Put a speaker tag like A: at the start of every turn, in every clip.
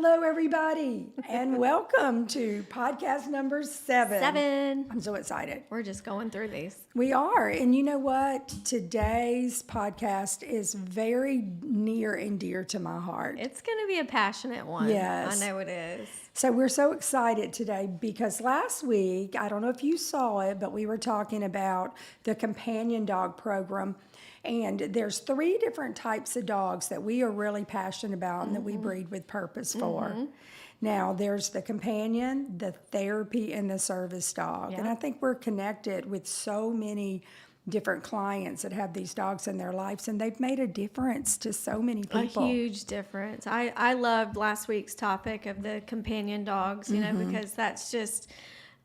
A: Hello, everybody, and welcome to podcast number 7. I'm so excited.
B: We're just going through these.
A: We are. And you know what? Today's podcast is very near and dear to my heart.
B: It's going to be a passionate one.
A: Yes.
B: I know it is.
A: So we're so excited today because last week, I don't know if you saw it, but we were talking about the companion dog program. And there's 3 different types of dogs that we are really passionate about and that we breed with purpose for. Now, there's the companion, the therapy, and the service dog.
B: Yep.
A: And I think we're connected with so many different clients that have these dogs in their lives, and they've made a difference to so many people.
B: A huge difference. I loved last week's topic of the companion dogs, you know, because that's just...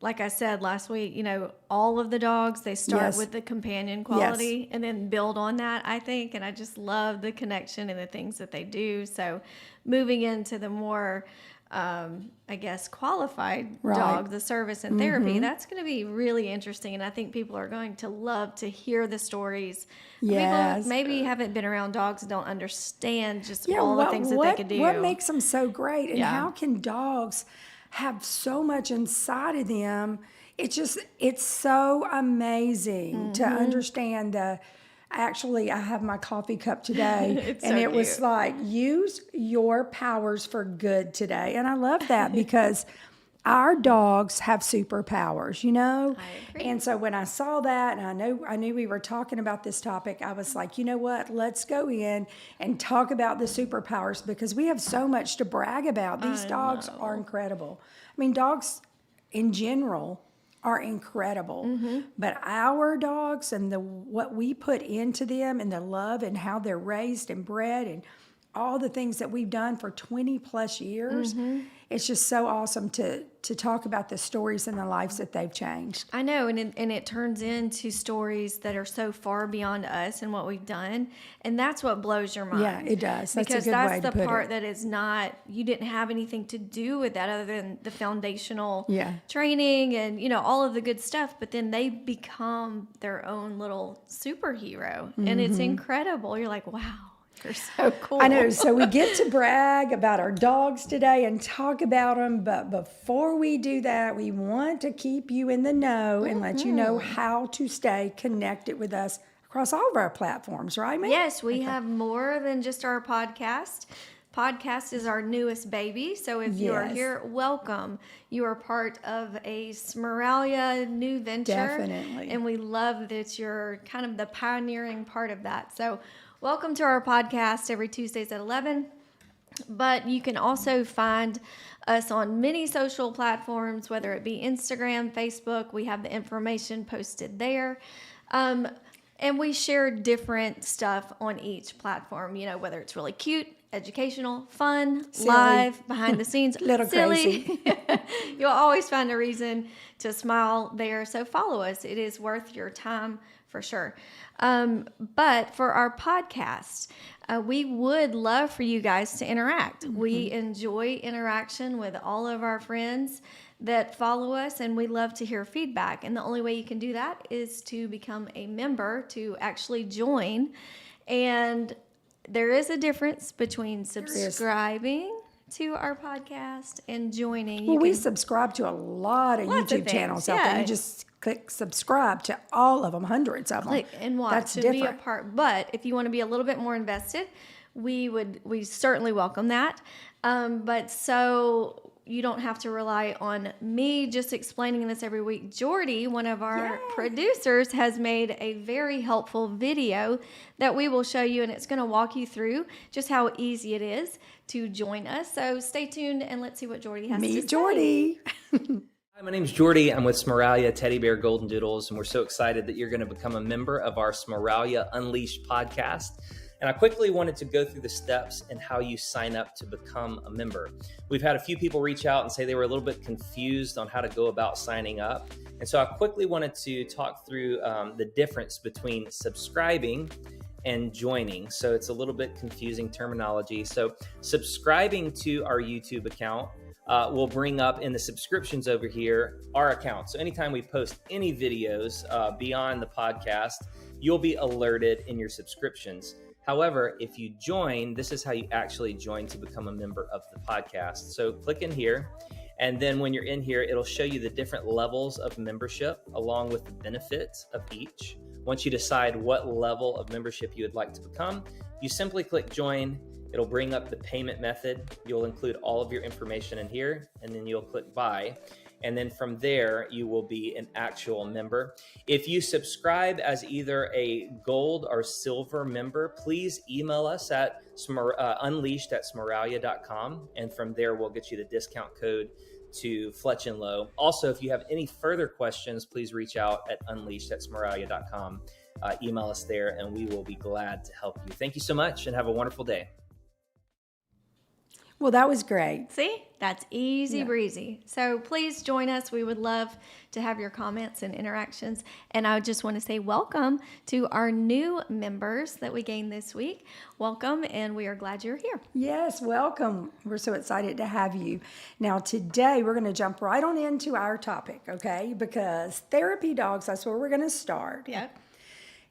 B: Like I said last week, you know, all of the dogs, they start with the companion quality and then build on that, I think. And I just love the connection and the things that they do. So moving into the more, I guess, qualified dog, the service and therapy, that's going to be really interesting. And I think people are going to love to hear the stories.
A: Yes.
B: People maybe haven't been around dogs and don't understand just all the things that they could do.
A: What makes them so great? And how can dogs have so much inside of them? It's so amazing to understand actually, I have my coffee cup today and it was like, use your powers for good today. And I love that because our dogs have superpowers, you know?
B: I agree.
A: And so when I saw that and I knew we were talking about this topic, I was like, you know what? Let's go in and talk about the superpowers because we have so much to brag about. These dogs are incredible. I mean, dogs in general are incredible, but our dogs and what we put into them and the love and how they're raised and bred and all the things that we've done for 20 plus years, it's just so awesome to talk about the stories and the lives that they've changed.
B: I know, and it turns into stories that are so far beyond us and what we've done, and that's what blows your mind.
A: Yeah, it does. That's
B: because
A: a good way
B: that's
A: to
B: the
A: put
B: part
A: it.
B: that is not, you didn't have anything to do with that other than the foundational training and, you know, all of the good stuff, but then they become their own little superhero, and it's incredible. You're like, wow. They're so cool.
A: I know. So we get to brag about our dogs today and talk about them. But before we do that, we want to keep you in the know and let you know how to stay connected with us across all of our platforms, right, ma'am?
B: Yes, we have more than just our podcast. Podcast is our newest baby. So if you are here, welcome. You are part of a Smeraglia new venture.
A: Definitely.
B: And we love that you're kind of the pioneering part of that. So welcome to our podcast every Tuesdays at 11. But you can also find us on many social platforms, whether it be Instagram, Facebook. We have the information posted there. And we share different stuff on each platform, you know, whether it's really cute, educational, fun, live, behind the scenes,
A: little
B: silly.
A: crazy.
B: You'll always find a reason to smile there. So follow us. It is worth your time for sure. But for our podcast, we would love for you guys to interact. We enjoy interaction with all of our friends that follow us, and we love to hear feedback. And the only way you can do that is to become a member, to actually join. And there is a difference between subscribing to our podcast and joining.
A: Well, we subscribe to a lot of YouTube channels out there. You just click subscribe to all of them, hundreds of them.
B: Click and watch.
A: That's
B: and
A: different.
B: Be a part. But if you want to be a little bit more invested, we certainly welcome that. But so you don't have to rely on me just explaining this every week. Jordy, one of our producers, has made a very helpful video that we will show you, and it's going to walk you through just how easy it is to join us. So stay tuned and let's see what Jordy has to say.
A: Meet Jordy.
C: Hi, my name's Jordy. I'm with Smeraglia Teddy Bear Goldendoodles, and we're so excited that you're going to become a member of our Smeraglia Unleashed podcast. And I quickly wanted to go through the steps and how you sign up to become a member. We've had a few people reach out and say they were a little bit confused on how to go about signing up. And so I quickly wanted to talk through the difference between subscribing and joining. So it's a little bit confusing terminology. So subscribing to our YouTube account will bring up in the subscriptions over here our account. So anytime we post any videos beyond the podcast, you'll be alerted in your subscriptions. However, if you join, this is how you actually join to become a member of the podcast. So click in here. And then when you're in here, it'll show you the different levels of membership along with the benefits of each. Once you decide what level of membership you would like to become, you simply click join. It'll bring up the payment method. You'll include all of your information in here, and then you'll click buy. And then from there, you will be an actual member. If you subscribe as either a gold or silver member, please email us at unleashed@smeraglia.com. And from there, we'll get you the discount code to Fletch and Low. Also, if you have any further questions, please reach out at unleashed@smeraglia.com. Email us there, and we will be glad to help you. Thank you so much, and have a wonderful day.
A: Well, that was great.
B: See, that's easy breezy. So please join us. We would love to have your comments and interactions. And I just want to say welcome to our new members that we gained this week. Welcome, and we are glad you're here.
A: Yes, welcome. We're so excited to have you. Now, today we're going to jump right on into our topic, okay? Because therapy dogs, that's where we're going to start.
B: Yep.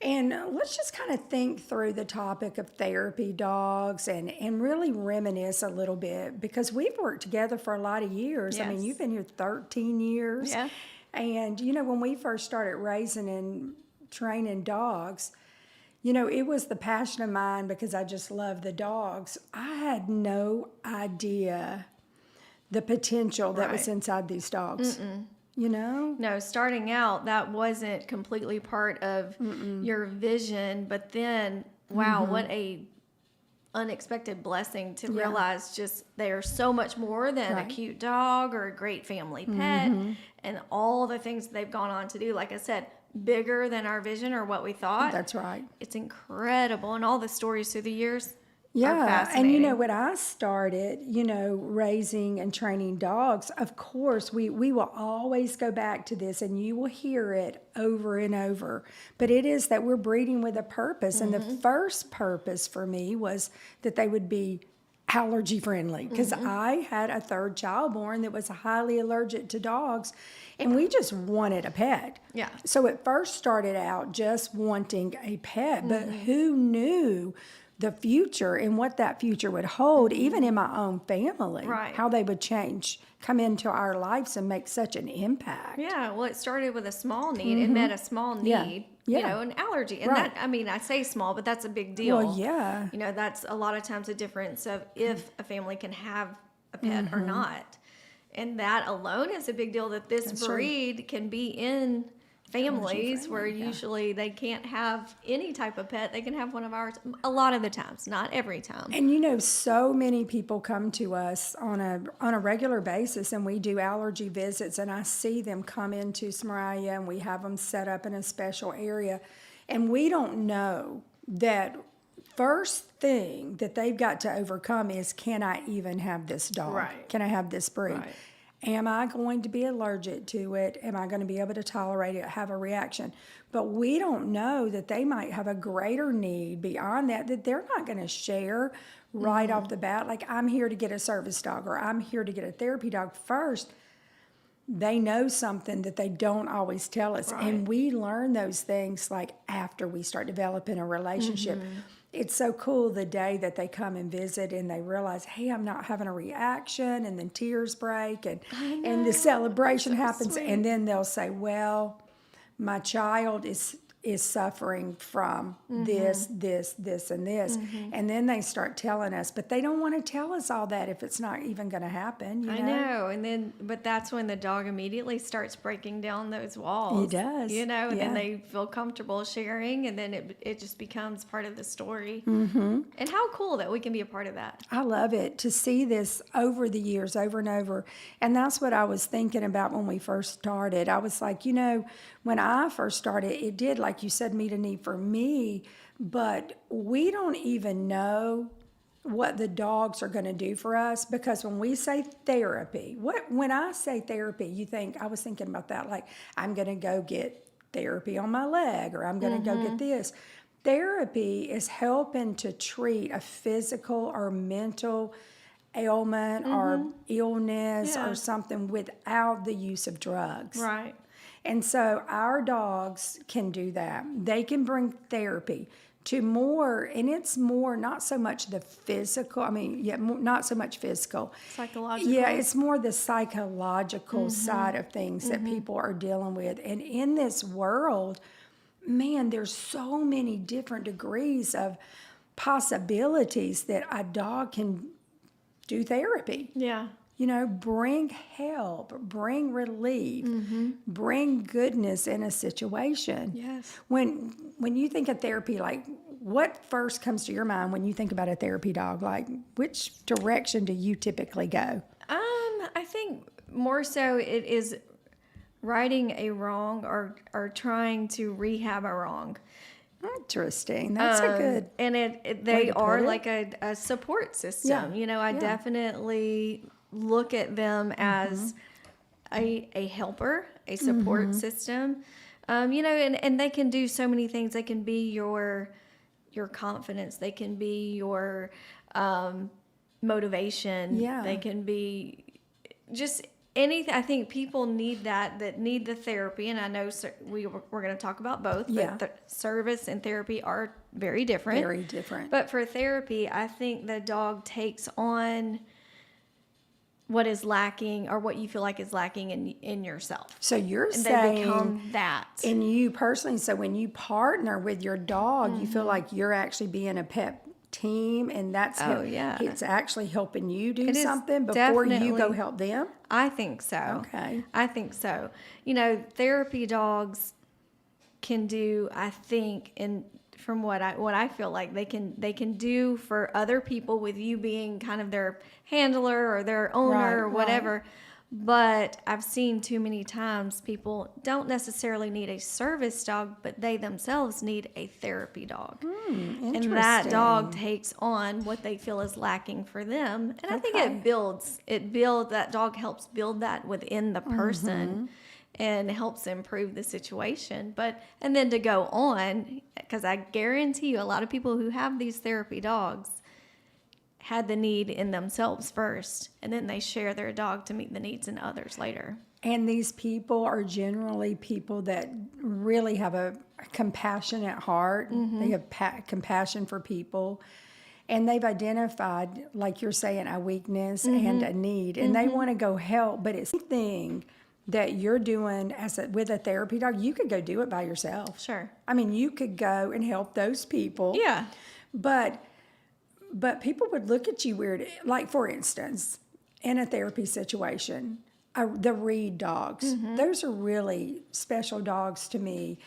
A: And let's just kind of think through the topic of therapy dogs and really reminisce a little bit, because we've worked together for a lot of years. I mean,
B: Yes.
A: you've been here 13 years.
B: Yeah.
A: And, you know, when we first started raising and training dogs, you know, it was the passion of mine because I just love the dogs. I had no idea the potential that was
B: Right.
A: inside these dogs. You know?
B: No, starting out, that wasn't completely part of your vision, but then, wow, what a unexpected blessing to realize just they are so much more than a
A: Right.
B: cute dog or a great family pet, and all the things they've gone on to do. Like I said, bigger than our vision or what we thought.
A: That's right.
B: It's incredible, and all the stories through the years. Are
A: Yeah, and you know,
B: fascinating.
A: when I started, you know, raising and training dogs, of course, we will always go back to this, and you will hear it over and over. But it is that we're breeding with a purpose. And the first purpose for me was that they would be allergy friendly, because I had a third child born that was highly allergic to dogs, and we just wanted a pet.
B: Yeah.
A: So it first started out just wanting a pet, but who knew the future and what that future would hold, even in my own family,
B: Right.
A: how they would change, come into our lives and make such an impact.
B: Yeah, well, it started with a small need. It met a small
A: Yeah.
B: need,
A: Yeah.
B: you know, an allergy. And
A: Right.
B: that, I mean, I say small, but that's a big deal.
A: Well, yeah.
B: You know, that's a lot of times a difference of if a family can have a pet or not. And that alone is a big deal, that this
A: That's true.
B: breed can be in families where
A: Allergy-friendly, yeah.
B: usually they can't have any type of pet. They can have one of ours a lot of the times, not every time.
A: And you know, so many people come to us on a regular basis, and we do allergy visits, and I see them come into Smeraglia, and we have them set up in a special area, and we don't know that first thing that they've got to overcome is, can I even have this dog?
B: Right.
A: Can I have this breed?
B: Right.
A: Am I going to be allergic to it? Am I going to be able to tolerate it, have a reaction? But we don't know that they might have a greater need beyond that they're not going to share right off the bat. Like, I'm here to get a service dog, or I'm here to get a therapy dog first. They know something that they don't always tell us.
B: Right.
A: And we learn those things like after we start developing a relationship. It's so cool the day that they come and visit and they realize, hey, I'm not having a reaction, and then tears break and the celebration happens.
B: sweet.
A: And then they'll say, well, my child is suffering from this, and this. And then they start telling us, but they don't want to tell us all that if it's not even going to happen.
B: I know. And then, but that's when the dog immediately starts breaking down those walls.
A: He does.
B: You know, and then
A: Yeah.
B: they feel comfortable sharing, and then it just becomes part of the story. Mm-hmm. And how cool that we can be a part of that.
A: I love it to see this over the years, over and over. And that's what I was thinking about when we first started. I was like, you know, when I first started, it did, like you said, meet a need for me, but we don't even know what the dogs are going to do for us, because when we say therapy, when I say therapy, I was thinking about that, like I'm going to go get therapy on my leg, or I'm going to go get this. Therapy is helping to treat a physical or mental ailment or illness
B: Yeah.
A: or something without the use of drugs.
B: Right.
A: And so our dogs can do that. They can bring therapy to more, and it's more not so much the physical. I mean, not so much physical.
B: Psychological.
A: Yeah, it's more the psychological side of things that people are dealing with. And in this world, man, there's so many different degrees of possibilities that a dog can do therapy.
B: Yeah.
A: You know, bring help, bring relief, bring goodness in a situation.
B: Yes.
A: When you think of therapy, like what first comes to your mind when you think about a therapy dog? Like which direction do you typically go?
B: I think more so it is righting a wrong or trying to rehab a wrong.
A: Interesting. That's a good.
B: And they
A: to
B: are
A: put it.
B: like a support system.
A: Yeah.
B: You know, I definitely look at them as a helper, a support system. You know, and they can do so many things. They can be your confidence. They can be your motivation.
A: Yeah.
B: They can be just anything. I think people need that need the therapy. And I know we're going to talk about both.
A: Yeah.
B: But service and therapy are very different.
A: Very different.
B: But for therapy, I think the dog takes on what is lacking or what you feel like is lacking in yourself.
A: So you're
B: And they
A: saying
B: become that.
A: in you personally, so when you partner with your dog, you feel like you're actually being a pet team, and that's it's actually helping you do
B: It is
A: something before you go
B: definitely-
A: help them.
B: I think so.
A: Okay.
B: I think so. You know, therapy dogs can do, I think, from what I feel like they can do for other people with you being kind of their handler or their owner
A: Right,
B: or whatever. But I've seen too many times people don't necessarily need a service dog, but they themselves need a therapy dog. And that dog takes on what they feel is lacking for them. And I think that dog helps build that within the person and helps improve the situation. And then to go on, because I guarantee you a lot of people who have these therapy dogs had the need in themselves first, and then they share their dog to meet the needs in others later.
A: And these people are generally people that really have a compassionate heart. They have compassion for people. And they've identified, like you're saying, a weakness and a need. And they want to go help. But it's something that you're doing with a therapy dog. You could go do it by yourself.
B: Sure.
A: I mean, you could go and help those people.
B: Yeah.
A: But people would look at you weird. Like, for instance, in a therapy situation, the Read dogs, those are really special dogs to me.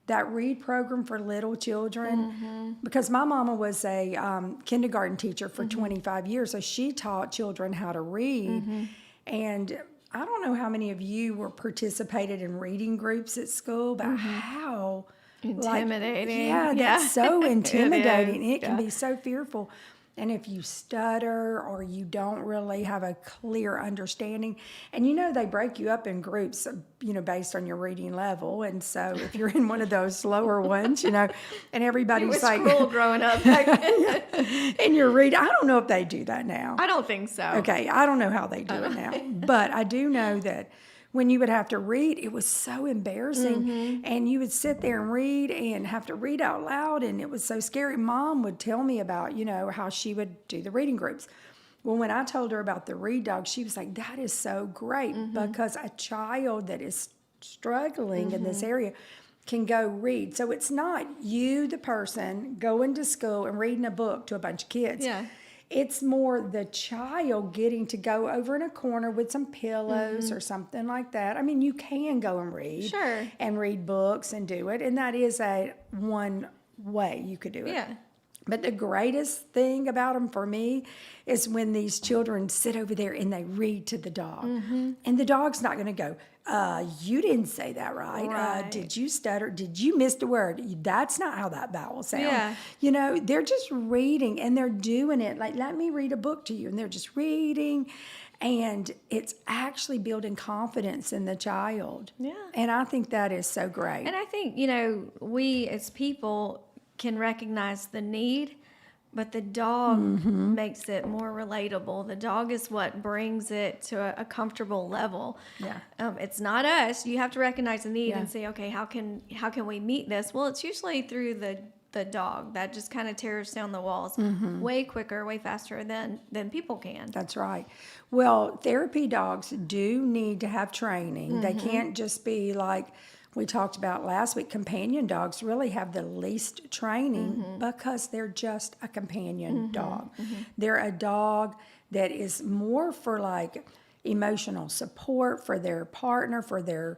A: That Read program for little children, because my mama was a kindergarten teacher for 25 years, so she taught children how to read. And I don't know how many of you were participated in reading groups at school, but how
B: Intimidating.
A: that's so intimidating.
B: is,
A: It can be so fearful. And if you stutter or you don't really have a clear understanding, and they break you up in groups, based on your reading level. And so if you're in one of those lower ones, and everybody's
B: It was
A: like,
B: cruel growing up back then.
A: and you're reading, I don't know if they do that now.
B: I don't think so.
A: Okay, I don't know how they do it now, but I do know that when you would have to read, it was so embarrassing, and you would sit there and read and have to read out loud, and it was so scary. Mom would tell me about, how she would do the reading groups. Well, when I told her about the Read dog, she was like, that is so great, because a child that is struggling in this area can go read. So it's not you, the person, going to school and reading a book to a bunch of kids.
B: Yeah.
A: It's more the child getting to go over in a corner with some pillows or something like that. I mean, you can go and read.
B: Sure.
A: And read books and do it. And that is one way you could do it.
B: Yeah.
A: But the greatest thing about them for me is when these children sit over there and they read to the dog. And the dog's not going to go, you didn't say that right.
B: Right.
A: Did you stutter? Did you miss the word? That's not how that vowel sounds.
B: Yeah.
A: They're just reading and they're doing it. Like, let me read a book to you. And they're just reading. And it's actually building confidence in the child.
B: Yeah.
A: And I think that is so great.
B: And I think, we as people can recognize the need, but the dog makes it more relatable. The dog is what brings it to a comfortable level.
A: Yeah.
B: It's not us. You have to recognize the need
A: Yeah.
B: and say, okay, how can we meet this? Well, it's usually through the dog. That just kind of tears down the walls way quicker, way faster than people can.
A: That's right. Well, therapy dogs do need to have training. They can't just be like we talked about last week. Companion dogs really have the least training because they're just a companion dog. They're a dog that is more for like emotional support for their partner, for they're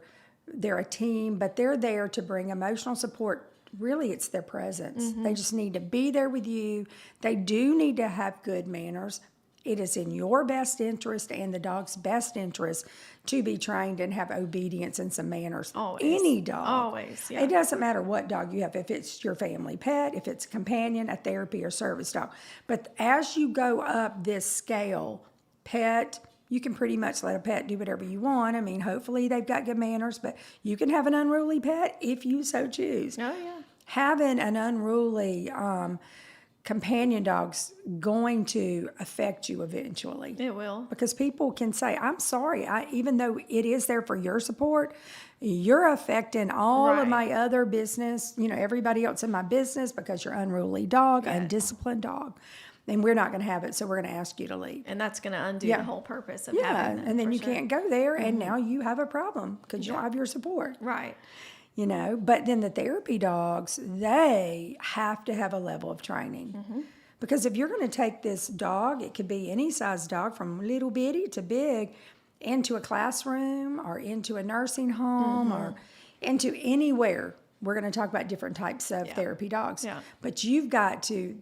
A: a team, but they're there to bring emotional support. Really, it's their presence. They just need to be there with you. They do need to have good manners. It is in your best interest and the dog's best interest to be trained and have obedience and some manners.
B: Always.
A: Any dog.
B: Always, yeah.
A: It doesn't matter what dog you have, if it's your family pet, if it's a companion, a therapy, or service dog. But as you go up this scale, pet, you can pretty much let a pet do whatever you want. I mean, hopefully they've got good manners, but you can have an unruly pet if you so choose.
B: Oh, yeah.
A: Having an unruly companion dog's going to affect you eventually.
B: It will.
A: Because people can say, I'm sorry, even though it is there for your support, you're affecting all of
B: Right.
A: my other business, everybody else in my business because you're unruly dog, undisciplined dog. And we're not going to have it, so we're going to ask you to leave.
B: And that's going to undo
A: Yeah.
B: the whole purpose of
A: Yeah,
B: having them.
A: and then
B: for
A: you
B: sure.
A: can't go there, and now you have a problem because you don't have your support.
B: Right.
A: But then the therapy dogs, they have to have a level of training. Because if you're going to take this dog, it could be any size dog from little bitty to big, into a classroom or into a nursing home or into anywhere. We're going to talk about different types of therapy dogs.
B: Yeah.
A: But you've got to,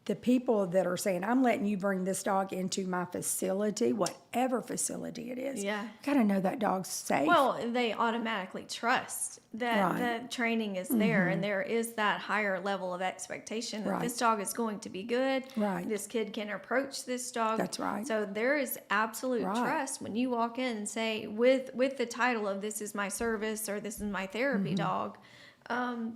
A: the people that are saying, I'm letting you bring this dog into my facility, whatever facility it is.
B: Yeah.
A: Got to know that dog's safe.
B: Well, they automatically trust that
A: Right.
B: the training is there, and there is that higher level of expectation that
A: Right.
B: this dog is going to be good.
A: Right.
B: This kid can approach this dog.
A: That's right.
B: So there is absolute
A: Right.
B: trust when you walk in and say, with the title of this is my service or this is my therapy dog.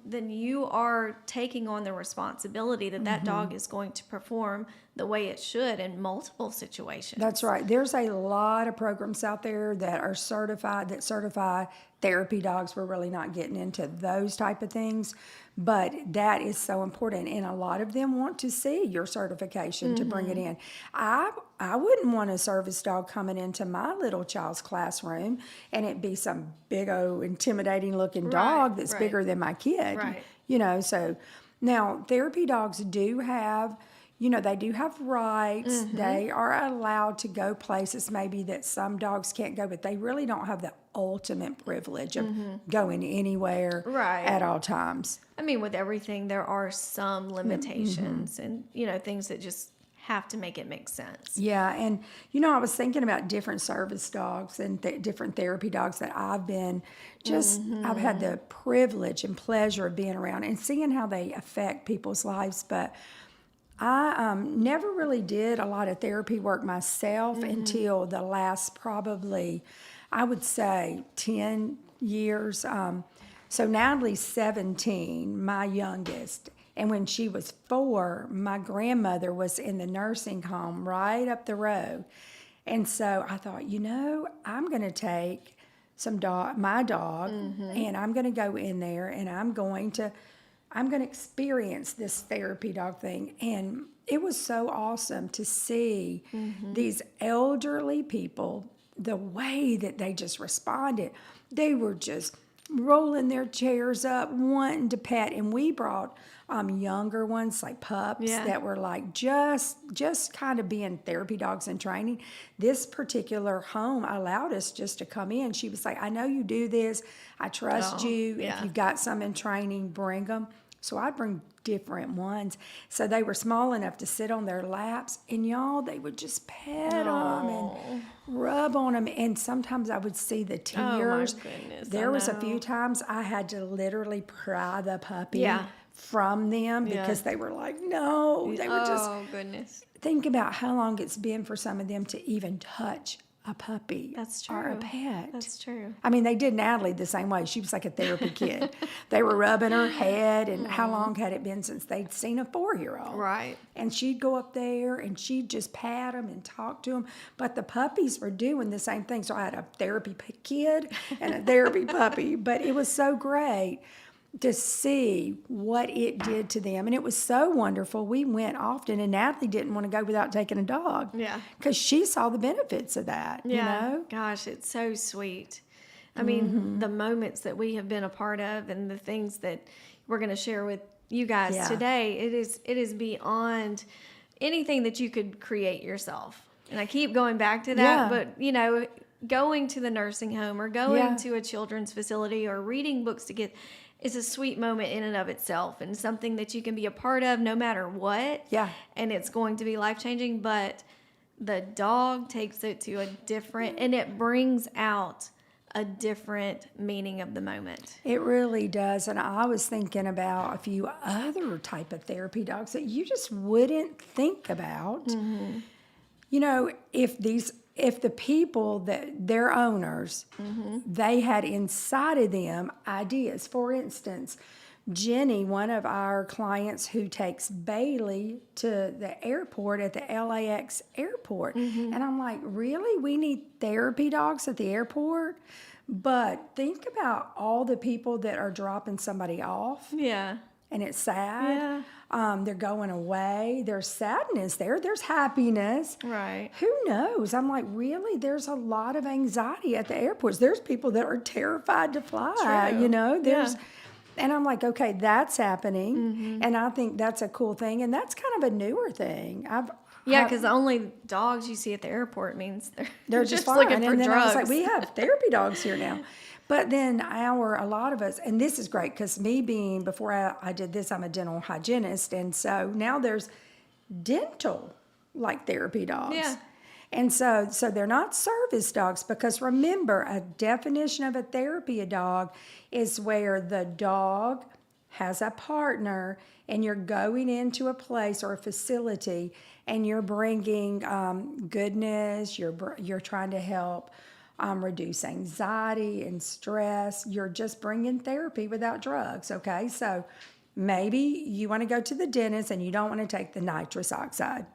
B: Then you are taking on the responsibility that that dog is going to perform the way it should in multiple situations.
A: That's right. There's a lot of programs out there that are certified, that certify therapy dogs. We're really not getting into those type of things, but that is so important. And a lot of them want to see your certification to bring it in. I wouldn't want a service dog coming into my little child's classroom and it be some big old intimidating looking dog that's
B: right.
A: bigger than my kid.
B: Right.
A: So now therapy dogs do have, they do have rights. They are allowed to go places maybe that some dogs can't go, but they really don't have the ultimate privilege of going anywhere
B: Right.
A: at all times.
B: I mean, with everything, there are some limitations and, things that just have to make it make sense.
A: Yeah, and I was thinking about different service dogs and different therapy dogs that I've been I've had the privilege and pleasure of being around and seeing how they affect people's lives. But I never really did a lot of therapy work myself until the last probably, I would say, 10 years. So Natalie's 17, my youngest. And when she was 4, my grandmother was in the nursing home right up the road. And so I thought, I'm going to take my dog, and I'm going to go in there, and I'm going to experience this therapy dog thing. And it was so awesome to see these elderly people, the way that they just responded. They were just rolling their chairs up, wanting to pet. And we brought younger ones, like pups, that were like just kind of being therapy dogs in training. This particular home allowed us just to come in. She was like, I know you do this. I trust you.
B: yeah.
A: If you've got some in training, bring them. So I'd bring different ones. So they were small enough to sit on their laps. And y'all, they would just pet them and rub on them. And sometimes I would see the tears.
B: Oh, my goodness.
A: There
B: I
A: was a
B: know.
A: few times I had to literally pry the puppy
B: Yeah.
A: from them because they were like, no. They were just,
B: Oh, goodness.
A: think about how long it's been for some of them to even touch a puppy
B: That's true.
A: or a pet.
B: That's true.
A: I mean, they did Natalie the same way. She was like a therapy kid. They were rubbing her head, and how long had it been since they'd seen a 4-year-old?
B: Right.
A: And she'd go up there, and she'd just pat them and talk to them. But the puppies were doing the same thing. So I had a therapy kid and a therapy puppy. But it was so great to see what it did to them. And it was so wonderful. We went often, and Natalie didn't want to go without taking a dog.
B: Yeah.
A: Because she saw the benefits of that, you know?
B: Gosh, it's so sweet. I mean, the moments that we have been a part of and the things that we're going to share with you guys today, it is beyond anything that you could create yourself. And I keep going back to that, but, you know, going to the nursing home or going to a children's facility or reading books to get is a sweet moment in and of itself, and something that you can be a part of no matter what.
A: Yeah.
B: And it's going to be life-changing, but the dog takes it to a different, and it brings out a different meaning of the moment.
A: It really does. And I was thinking about a few other type of therapy dogs that you just wouldn't think about.
B: Mm-hmm.
A: You know, if the people that their owners, they had inside of them ideas. For instance, Jenny, one of our clients who takes Bailey to the airport at the LAX airport. And I'm like, really? We need therapy dogs at the airport? But think about all the people that are dropping somebody off.
B: Yeah.
A: And it's sad. They're going away. There's sadness there. There's happiness.
B: Right.
A: Who knows? I'm like, really? There's a lot of anxiety at the airports. There's people that are terrified to fly.
B: True.
A: You know, and I'm like, okay, that's happening. And I think that's a cool thing. And that's kind of a newer thing.
B: Because the only dogs you see at the airport means
A: they're just fine.
B: looking for
A: and then
B: drugs.
A: I was like, we have therapy dogs here now. But then a lot of us, and this is great because me being, before I did this, I'm a dental hygienist. And so now there's dental like therapy dogs.
B: Yeah.
A: And so they're not service dogs, because remember, a definition of a therapy dog is where the dog has a partner and you're going into a place or a facility and you're bringing goodness, you're trying to help reduce anxiety and stress. You're just bringing therapy without drugs, okay? So maybe you want to go to the dentist and you don't want to take the nitrous oxide.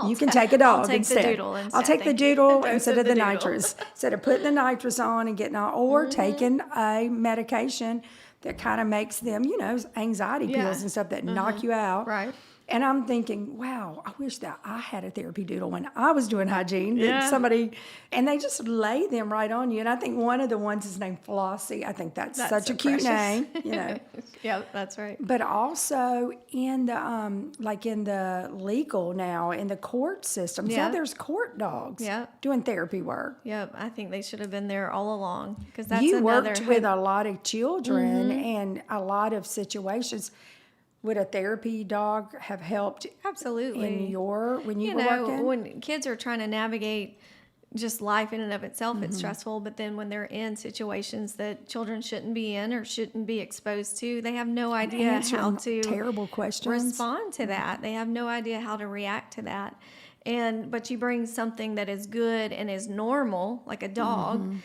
A: You can take a dog
B: I'll take
A: instead.
B: the doodle instead.
A: I'll take the doodle instead of the
B: doodle.
A: nitrous. Instead of putting the nitrous on and getting on, or taking a medication that kind of makes them, you know, anxiety pills and stuff that knock you out.
B: Right.
A: And I'm thinking, wow, I wish that I had a therapy doodle when I was doing hygiene. That and they just lay them right on you. And I think one of the ones is named Flossie. I think that's such
B: so
A: a cute
B: precious.
A: name, you know.
B: Yeah, that's right.
A: But also in the like in the legal now, in the court system, so there's court dogs doing therapy work.
B: Yep, I think they should have been there all along, because that's
A: You
B: another
A: worked with a lot of children and a lot of situations. Would a therapy dog have helped
B: absolutely
A: in when you were working?
B: When kids are trying to navigate just life in and of itself, it's stressful. But then when they're in situations that children shouldn't be in or shouldn't be exposed to, they have no idea how to
A: terrible questions.
B: Respond to that. They have no idea how to react to that. But you bring something that is good and is normal, like a dog,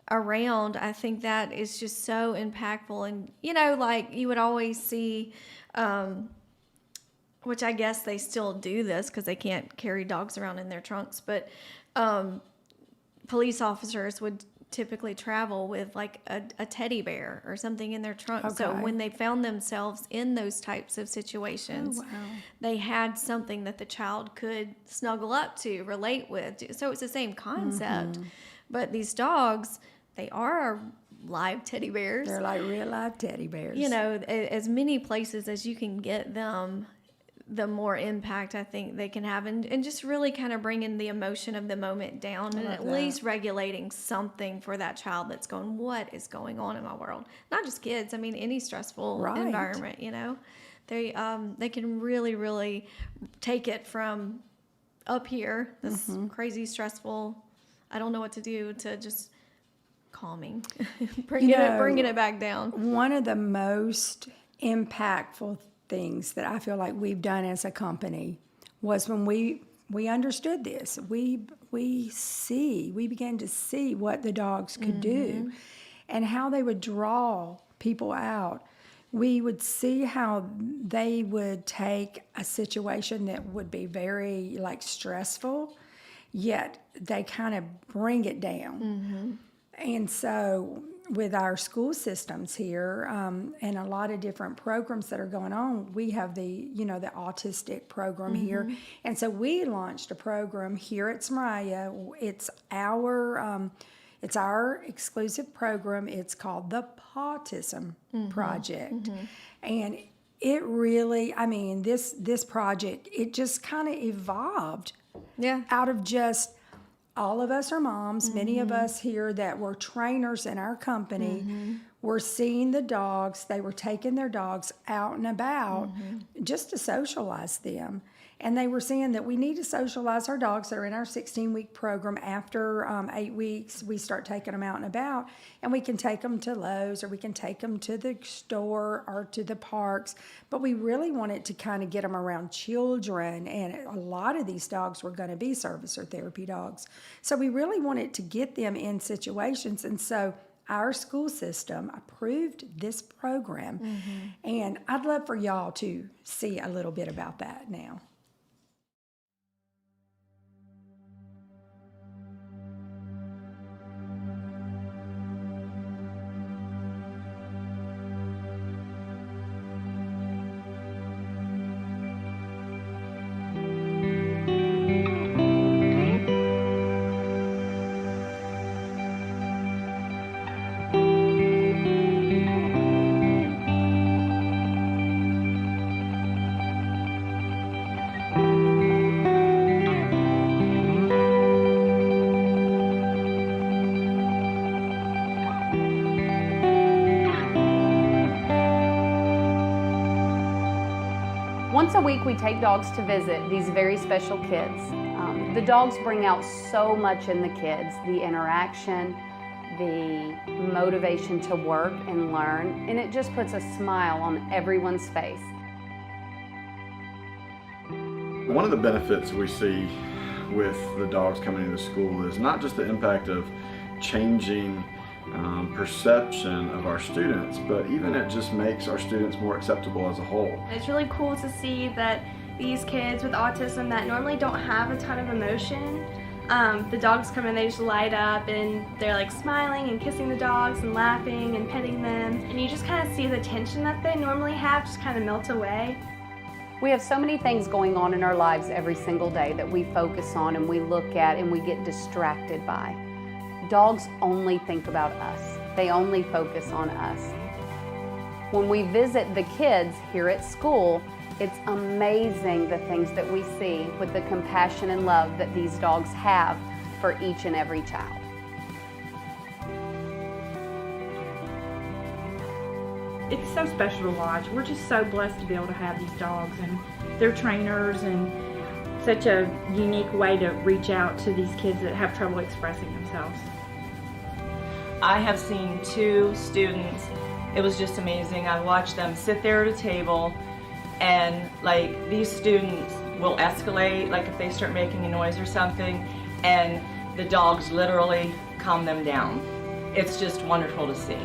B: around. I think that is just so impactful. And, you know, like you would always see, which I guess they still do this because they can't carry dogs around in their trunks, but police officers would typically travel with like a teddy bear or something in their trunk. Okay. So when they found themselves in those types of situations, they had something that the child could snuggle up to, relate with. So it's the same concept. But these dogs, they are live teddy bears.
A: They're like real live teddy bears.
B: You know, as many places as you can get them, the more impact I think they can have, and just really kind of bringing the emotion of the moment down and at least regulating something for that child that's going, what is going on in my world? Not just kids. I mean, any stressful environment, you know, they can really, really take it from up here, this crazy, stressful, I don't know what to do, to just calming, bringing it back down.
A: One of the most impactful things that I feel like we've done as a company was when we understood this. We began to see what the dogs could do and how they would draw people out. We would see how they would take a situation that would be very like stressful, yet they kind of bring it down. And so with our school systems here, and a lot of different programs that are going on. We have the autistic program here, and so we launched a program here at Smeraglia. It's our exclusive program. It's called the Potism Project, and it really, this project, it just kind of evolved out of just. All of us are moms. Many of us here that were trainers in our company were seeing the dogs. They were taking their dogs out and about just to socialize them. And they were seeing that we need to socialize our dogs that are in our 16-week program. After 8 weeks, we start taking them out and about. And we can take them to Lowe's, or we can take them to the store or to the parks. But we really wanted to kind of get them around children. And a lot of these dogs were going to be service or therapy dogs. So we really wanted to get them in situations. And so our school system approved this program. And I'd love for y'all to see a little bit about that now.
D: Once a week, we take dogs to visit these very special kids. The dogs bring out so much in the kids, the interaction, the motivation to work and learn, and it just puts a smile on everyone's face.
E: One of the benefits we see with the dogs coming into school is not just the impact of changing perception of our students, but even it just makes our students more acceptable as a whole.
F: It's really cool to see that these kids with autism that normally don't have a ton of emotion, the dogs come in, they just light up and they're like smiling and kissing the dogs and laughing and petting them, and you just kind of see the tension that they normally have just kind of melt away.
D: We have so many things going on in our lives every single day that we focus on and we look at and we get distracted by. Dogs only think about us. They only focus on us. When we visit the kids here at school, it's amazing the things that we see with the compassion and love that these dogs have for each and every child.
G: It's so special to watch. We're just so blessed to be able to have these dogs, and they're trainers, and such a unique way to reach out to these kids that have trouble expressing themselves.
H: I have seen 2 students. It was just amazing. I watched them sit there at a table, and like these students will escalate, like if they start making a noise or something, and the dogs literally calm them down. It's just wonderful to see.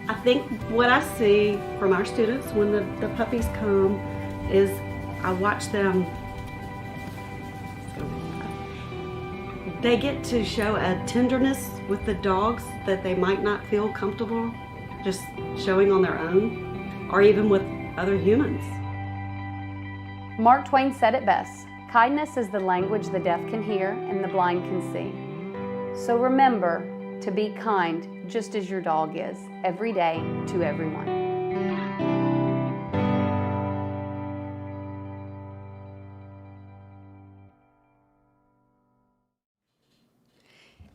I: I think what I see from our students when the puppies come is I watch them. They get to show a tenderness with the dogs that they might not feel comfortable just showing on their own, or even with other humans.
D: Mark Twain said it best, kindness is the language the deaf can hear and the blind can see. So remember to be kind just as your dog is, every day to everyone.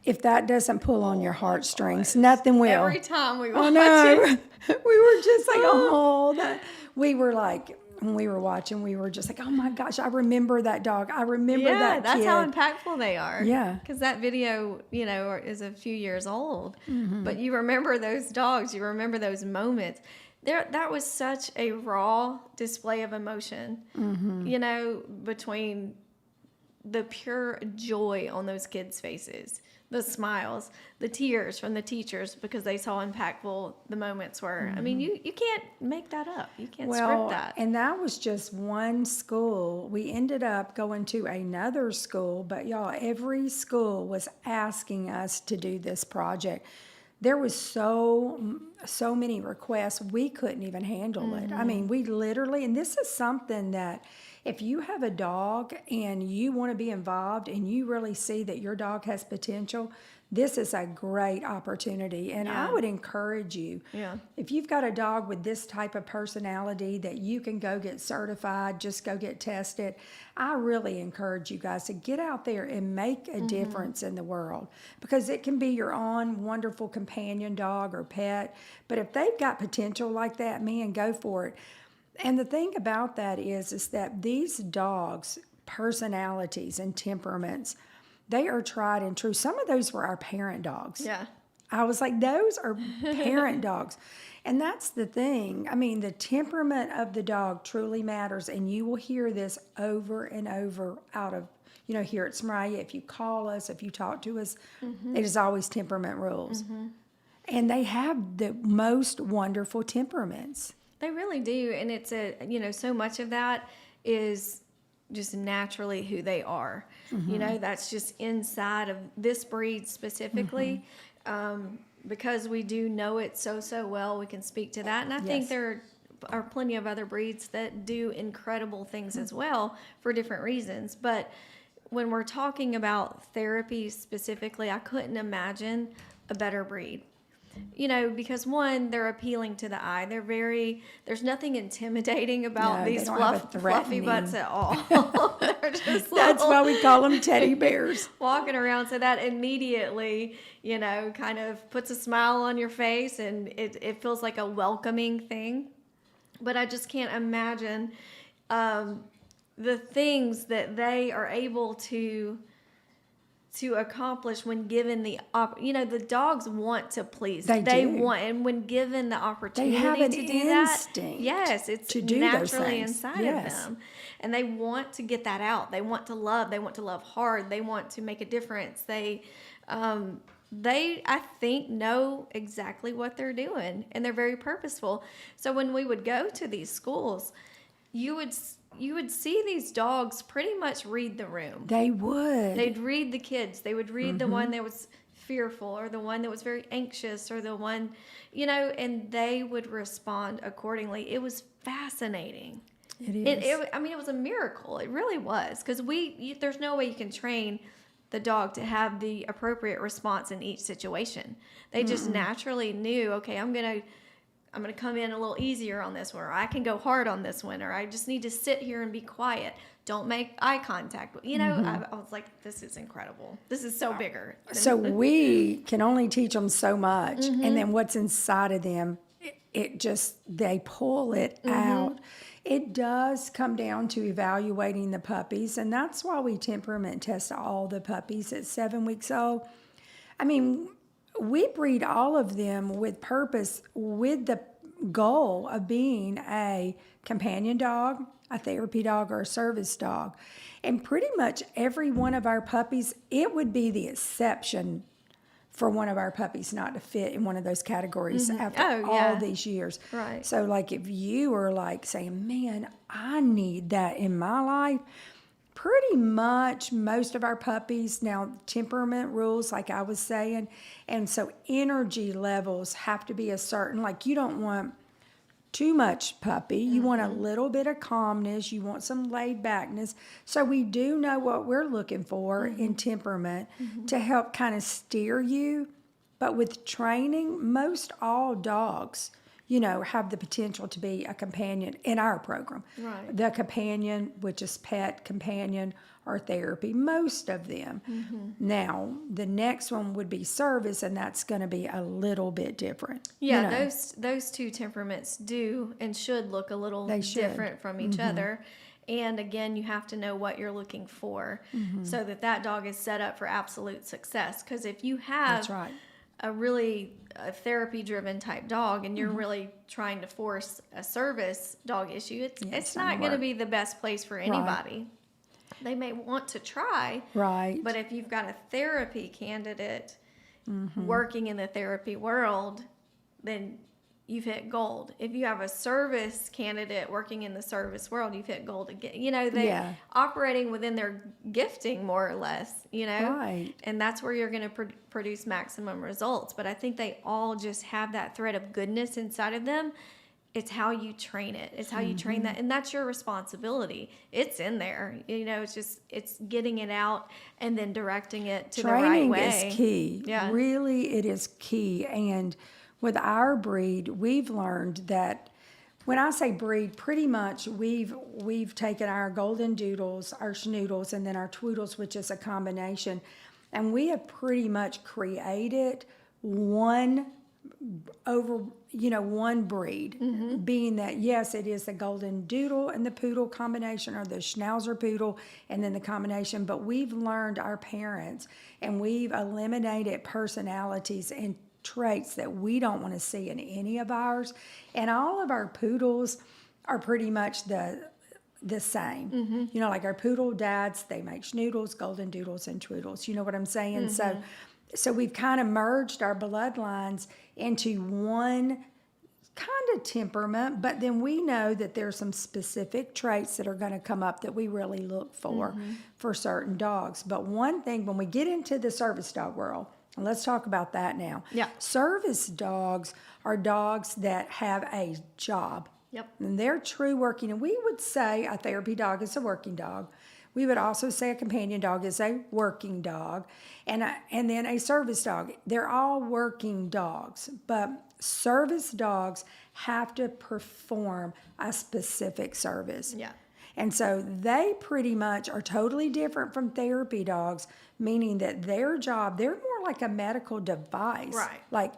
A: If that doesn't pull on your heartstrings, nothing will.
B: Every time we watch
A: know.
B: it.
A: We were just like, we were like, when we were watching, we were just like, oh my gosh, I remember that dog. I remember that kid.
B: That's how impactful they are.
A: Yeah.
B: Because that video, is a few years old. But you remember those dogs. You remember those moments. That was such a raw display of emotion, between the pure joy on those kids' faces, the smiles, the tears from the teachers because they saw impactful the moments were. I mean, you can't make that up. You can't script that.
A: And that was just one school. We ended up going to another school, but y'all, every school was asking us to do this project. There was so many requests, we couldn't even handle it. I mean, we literally, and this is something that if you have a dog and you want to be involved and you really see that your dog has potential, this is a great opportunity. And I would encourage you, if you've got a dog with this type of personality that you can go get certified, just go get tested, I really encourage you guys to get out there and make a difference in the world, because it can be your own wonderful companion dog or pet. But if they've got potential like that, man, go for it. And the thing about that is that these dogs' personalities and temperaments, they are tried and true. Some of those were our parent dogs.
B: Yeah.
A: I was like, those are parent dogs. And that's the thing. I mean, the temperament of the dog truly matters. And you will hear this over and over out of, here at Smeraglia. If you call us, if you talk to us, it is always temperament rules. And they have the most wonderful temperaments.
B: They really do. And it's so much of that is just naturally who they are. That's just inside of this breed specifically. Because we do know it so well, we can speak to that. And I think there are plenty of other breeds that do incredible things as well for different reasons. But when we're talking about therapy specifically, I couldn't imagine a better breed. Because one, they're appealing to the eye. There's nothing intimidating about these fluffy butts at all. They're just
A: That's why we call them teddy bears.
B: Walking around. So that immediately, kind of puts a smile on your face, and it feels like a welcoming thing. But I just can't imagine the things that they are able to accomplish when given the the dogs want to please. They want, and when given the opportunity
A: they have an
B: to do
A: instinct
B: that, yes, it's
A: to do
B: naturally
A: those
B: inside of
A: yes.
B: them, and they want to get that out. They want to love. They want to love hard. They want to make a difference. They I think know exactly what they're doing, and they're very purposeful. So when we would go to these schools, you would see these dogs pretty much read the room.
A: They would.
B: They'd read the kids. They would read the one that was fearful, or the one that was very anxious, or the one, and they would respond accordingly. It was fascinating.
A: It is.
B: It was a miracle. It really was, because there's no way you can train the dog to have the appropriate response in each situation. They just naturally knew, okay, I'm gonna come in a little easier on this one, or I can go hard on this one, or I just need to sit here and be quiet. Don't make eye contact. I was like, this is incredible. This is so bigger.
A: So we can only teach them so much. And then what's inside of them, they pull it out. It does come down to evaluating the puppies. And that's why we temperament test all the puppies at 7 weeks old. I mean, we breed all of them with purpose, with the goal of being a companion dog, a therapy dog, or a service dog. And pretty much every one of our puppies, it would be the exception for one of our puppies not to fit in one of those categories after all these years.
B: Right.
A: So like if you were like saying, man, I need that in my life, pretty much most of our puppies, now temperament rules, like I was saying, and so energy levels have to be a certain, like you don't want too much puppy, you want a little bit of calmness, you want some laid backness. So we do know what we're looking for in temperament to help kind of steer you. But with training, most all dogs, have the potential to be a companion in our program.
B: Right.
A: The companion, which is pet, companion, or therapy, most of them. Now, the next one would be service, and that's going to be a little bit different.
B: Yeah, those two temperaments do and should look a little different from each other. And again, you have to know what you're looking for so that dog is set up for absolute success. Because if you have a really therapy-driven type dog, and you're really trying to force a service dog issue, it's not going to be the best place for anybody. they may want to try.
A: Right.
B: But if you've got a therapy candidate working in the therapy world, then you've hit gold. If you have a service candidate working in the service world, you've hit gold again. You know, they operating within their gifting more or less, you know,
A: Right.
B: and that's where you're going to produce maximum results. But I think they all just have that thread of goodness inside of them. It's how you train it. It's how you train that. And that's your responsibility. It's in there. You know, it's getting it out and then directing it to the right way.
A: Training is key.
B: Yeah.
A: Really, it is key. And with our breed, we've learned that when I say breed, pretty much we've taken our Goldendoodles, our Schnoodles, and then our Twoodles, which is a combination, and we have pretty much created one breed, being that, yes, it is the Goldendoodle and the Poodle combination, or the Schnauzer Poodle and then the combination, but we've learned our parents, and we've eliminated personalities and traits that we don't want to see in any of ours. And all of our poodles are pretty much the same. You know, like our poodle dads, they make Schnoodles, Goldendoodles, and Twoodles. You know what I'm saying? So we've kind of merged our bloodlines into one kind of temperament, but then we know that there's some specific traits that are going to come up that we really look for certain dogs. But one thing, when we get into the service dog world, and let's talk about that now.
B: Yeah.
A: Service dogs are dogs that have a job.
B: Yep.
A: And they're true working. And we would say a therapy dog is a working dog. We would also say a companion dog is a working dog. And then a service dog. They're all working dogs. But service dogs have to perform a specific service.
B: Yeah.
A: And so they pretty much are totally different from therapy dogs, meaning that their job, they're more like a medical device.
B: Right.
A: Like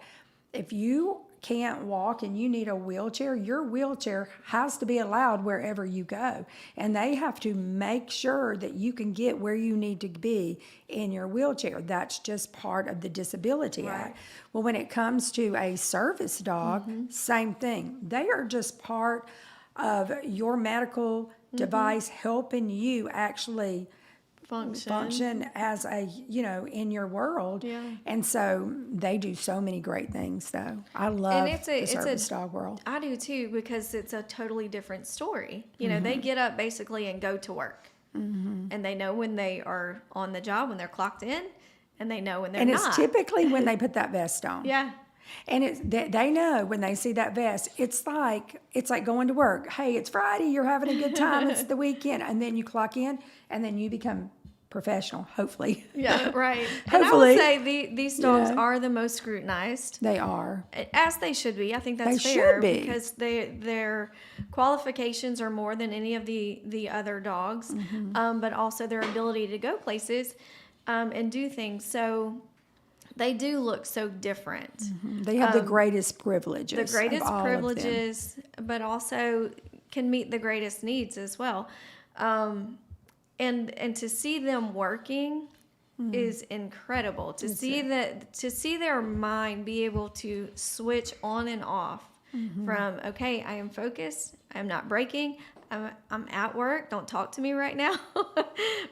A: if you can't walk and you need a wheelchair, your wheelchair has to be allowed wherever you go. And they have to make sure that you can get where you need to be in your wheelchair. That's just part of the Disability Act. Well, when it comes to a service dog, same thing. They are just part of your medical device, helping you actually function as a, in your world.
B: Yeah.
A: And so they do so many great things, though. I love the service dog world.
B: I do too, because it's a totally different story. You know, they get up basically and go to work. And they know when they are on the job, when they're clocked in, and they know when they're not.
A: And it's typically when they put that vest on.
B: Yeah.
A: And they know when they see that vest, it's like going to work. Hey, it's Friday, you're having a good time, it's the weekend. And then you clock in, and then you become professional, hopefully.
B: Yeah, right.
A: Hopefully.
B: And I would say these dogs are the most scrupinized.
A: They are.
B: As they should be. I think that's
A: They
B: fair.
A: should be.
B: Because their qualifications are more than any of the other dogs, but also their ability to go places and do things. So they do look so different.
A: They have the greatest privileges.
B: The greatest
A: of all
B: privileges, but also can meet the greatest needs as well. And to see them working is incredible. To see their mind be able to switch on and off from, okay, I am focused, I'm not breaking, I'm at work, don't talk to me right now.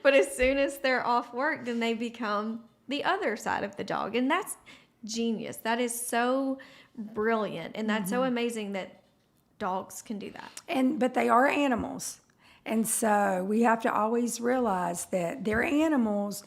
B: But as soon as they're off work, then they become the other side of the dog. And that's genius. That is so brilliant. And that's so amazing that dogs can do that.
A: But they are animals. And so we have to always realize that they're animals,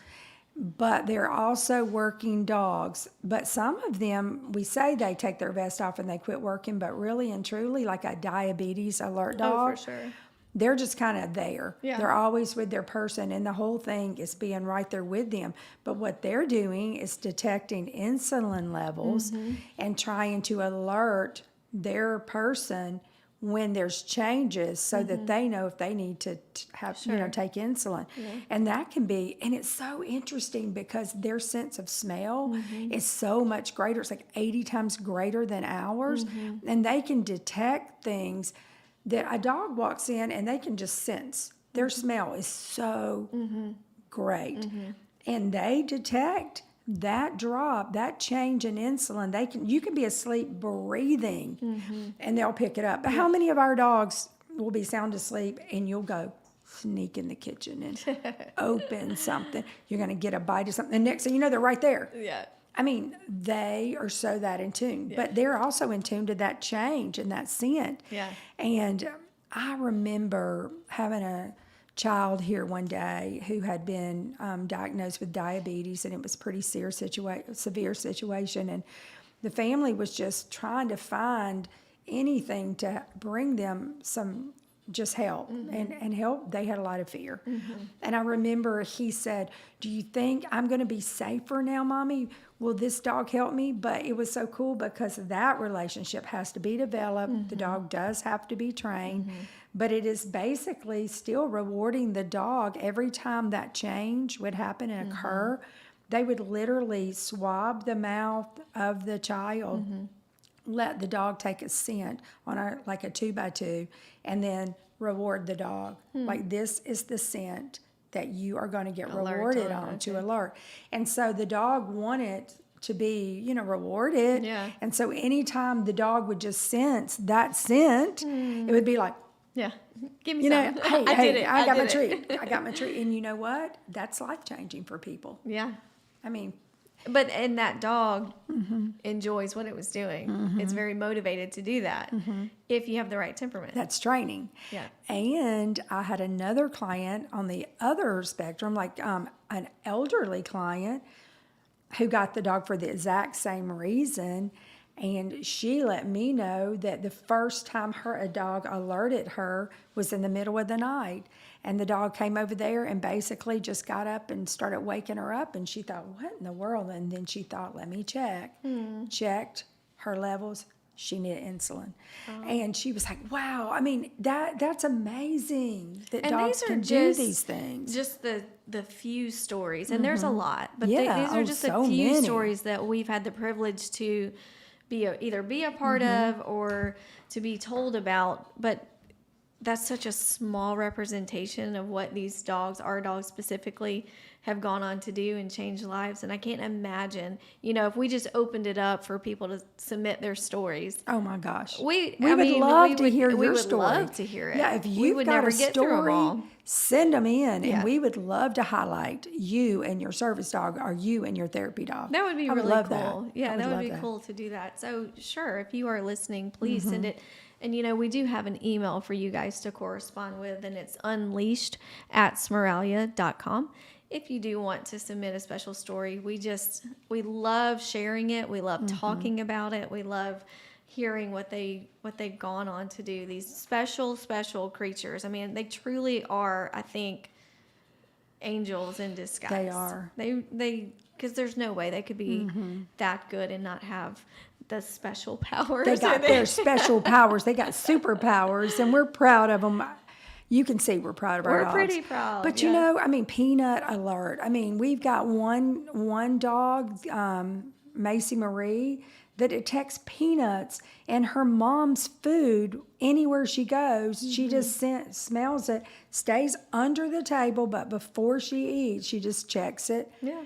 A: but they're also working dogs. But some of them, we say they take their vest off and they quit working, but really and truly, like a diabetes alert dog,
B: Oh, for sure.
A: they're just kind of there.
B: Yeah.
A: They're always with their person, and the whole thing is being right there with them. But what they're doing is detecting insulin levels and trying to alert their person when there's changes, so that they know if they need to have, take insulin. And that can be, and it's so interesting because their sense of smell is so much greater. It's like 80 times greater than ours. And they can detect things that a dog walks in and they can just sense. Their smell is so great. And they detect that drop, that change in insulin. You can be asleep breathing and they'll pick it up. But how many of our dogs will be sound asleep and you'll go, sneak in the kitchen and open something. You're going to get a bite of something. And next thing you know, they're right there.
B: Yeah.
A: I mean, they are so that in tune, but they're also in tune to that change and that scent.
B: Yeah.
A: And I remember having a child here one day who had been diagnosed with diabetes, and it was a pretty severe situation. And the family was just trying to find anything to bring them some just help and help. They had a lot of fear. And I remember he said, "Do you think I'm going to be safer now, Mommy? Will this dog help me?" But it was so cool because that relationship has to be developed. The dog does have to be trained, but it is basically still rewarding the dog every time that change would happen and occur. They would literally swab the mouth of the child, let the dog take a scent on like a 2x2, and then reward the dog. Like, this is the scent that you are going to get rewarded on to alert. And so the dog wanted to be, rewarded.
B: Yeah.
A: And so anytime the dog would just sense that scent, it would be like,
B: Yeah. Give me some.
A: hey, I got my
B: did it.
A: treat. I got my treat. And you know what? That's life-changing for people.
B: Yeah.
A: I mean,
B: And that dog enjoys what it was doing. It's very motivated to do that if you have the right temperament.
A: that's training.
B: Yeah.
A: And I had another client on the other spectrum, like an elderly client who got the dog for the exact same reason. And she let me know that the first time a dog alerted her was in the middle of the night. And the dog came over there and basically just got up and started waking her up. And she thought, what in the world? And then she thought, let me check. Checked her levels. She needed insulin. And she was like, wow, I mean, that's amazing that
B: And
A: dogs
B: these are
A: can do
B: just-
A: these things.
B: Just the few stories, and there's a lot, but
A: Yeah.
B: these are
A: Oh,
B: just
A: so
B: a few
A: many.
B: stories that we've had the privilege to either be a part of or to be told about. But that's such a small representation of what these dogs, our dogs specifically, have gone on to do and change lives. And I can't imagine, if we just opened it up for people to submit their stories.
A: Oh my gosh.
B: We
A: would love to hear
B: we
A: your
B: would
A: story.
B: love to hear it.
A: Yeah, if
B: We
A: you've
B: would
A: got
B: never
A: a
B: get through 'em
A: story,
B: all.
A: send them in,
B: Yeah.
A: and we would love to highlight you and your service dog, or you and your therapy dog.
B: That would be
A: I would
B: really
A: love
B: cool.
A: That.
B: Yeah,
A: I
B: that would
A: love
B: be cool to do that. So sure, if you are listening, please send it. And we do have an email for you guys to correspond with, and it's unleashed@smeraglia.com. If you do want to submit a special story, we love sharing it. We love talking about it. We love hearing what they've gone on to do. These special creatures. I mean, they truly are, I think, angels in disguise.
A: They are.
B: They because there's no way they could be that good and not have the special powers.
A: They got their special powers. They got superpowers, and we're proud of them. You can see we're proud of our dogs.
B: We're pretty proud.
A: But
B: yeah.
A: Peanut Alert. I mean, we've got one dog, Macy Marie, that detects peanuts in her mom's food anywhere she goes. She just smells it, stays under the table, but before she eats, she just checks it.
B: Yeah.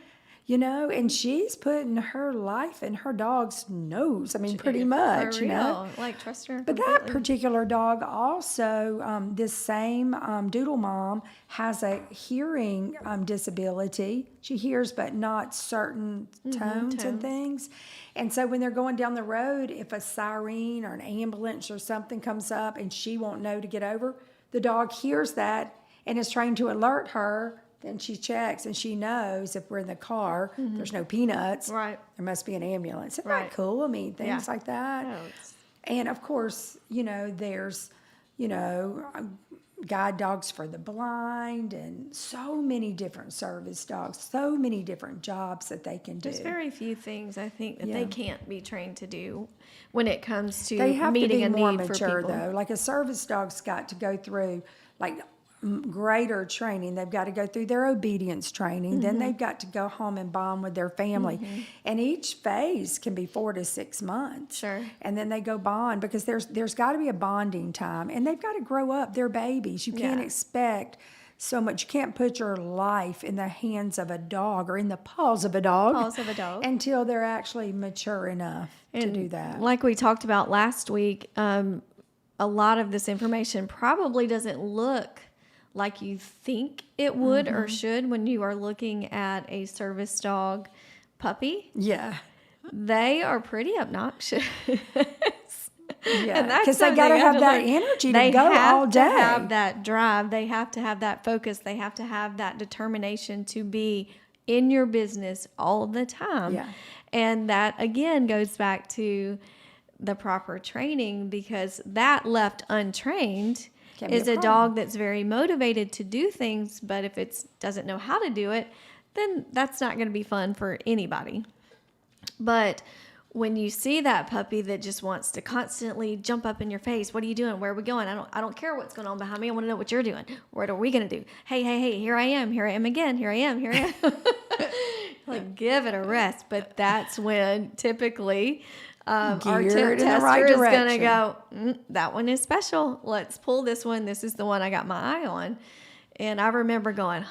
A: And she's putting her life in her dog's nose. I mean, pretty much,
B: For real. Like, trust her
A: But that
B: completely.
A: particular dog also, this same doodle mom has a hearing disability. She hears, but not certain tones and things. And so when they're going down the road, if a siren or an ambulance or something comes up and she won't know to get over, the dog hears that and is trained to alert her. Then she checks and she knows if we're in the car, there's no peanuts.
B: Right.
A: There must be an ambulance. Isn't
B: Right.
A: that cool? I mean, things like that.
B: No, it's-
A: And of course, there's, guide dogs for the blind and so many different service dogs, so many different jobs that they can do.
B: There's very few things I think that
A: Yeah.
B: they can't be trained to do when it comes to
A: They have to
B: meeting
A: be
B: a
A: more
B: need for
A: mature,
B: people.
A: though. Like a service dog's got to go through, like, greater training. They've got to go through their obedience training. Then they've got to go home and bond with their family. And each phase can be 4 to 6 months.
B: Sure.
A: And then they go bond because there's got to be a bonding time. And they've got to grow up. They're babies. You can't
B: Yeah.
A: expect so much. You can't put your life in the hands of a dog or in the paws of a dog. Until they're actually mature enough to do that.
B: Like we talked about last week, a lot of this information probably doesn't look like you think it would or should when you are looking at a service dog puppy.
A: Yeah.
B: They are pretty obnoxious.
A: Yeah,
B: And that's
A: because they
B: something
A: got to
B: you
A: have
B: to
A: that
B: learn.
A: energy to
B: They
A: go
B: have
A: all
B: to
A: day.
B: have that drive. They have to have that focus. They have to have that determination to be in your business all the time.
A: Yeah.
B: And that, again, goes back to the proper training, because that left untrained
A: Can be
B: is
A: a
B: a
A: problem.
B: dog that's very motivated to do things, but if it doesn't know how to do it, then that's not going to be fun for anybody. But when you see that puppy that just wants to constantly jump up in your face, what are you doing? Where are we going? I don't care what's going on behind me. I want to know what you're doing. What are we going to do? Hey, here I am again. Here I am. Like, give it a rest. But that's when typically our
A: Geared
B: tip
A: in the
B: tester
A: right
B: is going to
A: direction.
B: go, that one is special. Let's pull this one. This is the one I got my eye on. And I remember going,